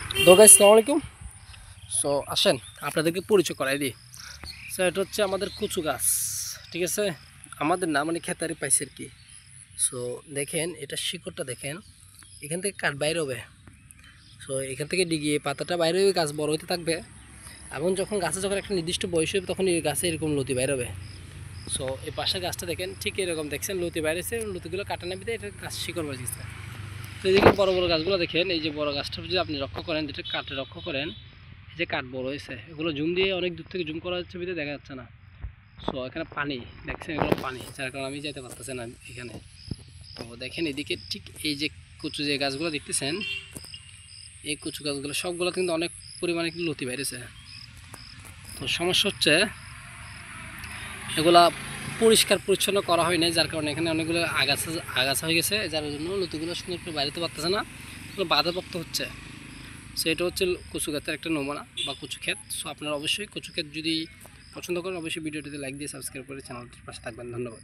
তো গাইস আসসালামু আলাইকুম। সো আসেন আপনাদেরকে পরিচয় করাই দিই। সো এটা হচ্ছে আমাদের কচু গাছ, ঠিক আছে। আমাদের না মানে খেতারি পাইছে আর কি। সো দেখেন এটা শিকড়টা দেখেন, এখান থেকে কাঠ বাইরে হবে। সো এখান থেকে ডিগিয়ে পাতাটা বাইরে হয়ে গাছ বড় হতে থাকবে, এবং যখন গাছে যখন একটা নির্দিষ্ট বয়স হবে তখন এই গাছে এরকম লতি বাইরে হবে। সো এই পাশের গাছটা দেখেন ঠিক এরকম দেখছেন লতি বাইরেছে, লতিগুলো কাটা নামিতে এটা গাছ শিকড় বাজিয়েছে। তো এদিকে বড় বড় গাছগুলো দেখেন, এই যে বড় গাছটা যদি আপনি লক্ষ্য করেন, যেটা কাঠে লক্ষ্য করেন, এই যে কাঠ বড় হয়েছে, এগুলো জুম দিয়ে অনেক দূর থেকে জুম করা হচ্ছে বিধে দেখা যাচ্ছে না। সো এখানে পানি দেখছেন, এগুলো পানি, যার কারণে আমি যেতে পারতেছি না এখানে। তো দেখেন এদিকে ঠিক এই যে কচু যে গাছগুলো দেখতেছেন, এই কচু গাছগুলো সবগুলো কিন্তু অনেক পরিমাণে কিন্তু লতি বেড়েছে। তো সমস্যা হচ্ছে এগুলা পরিষ্কার পরিচ্ছন্ন করা হয় নাই, যার কারণে এখানে অনেকগুলো আগাছা আগাছা হয়ে গেছে, যার জন্য লতিগুলো সুন্দর করে বাড়িতে পারতেছে না, বাধাপ্রাপ্ত হচ্ছে। সো এটা হচ্ছে কচু গাছের একটা নমুনা বা কচু ক্ষেত। সো আপনারা অবশ্যই কচু ক্ষেত যদি পছন্দ করেন অবশ্যই ভিডিওটিতে লাইক দিয়ে সাবস্ক্রাইব করে চ্যানেলটির পাশে থাকবেন। ধন্যবাদ।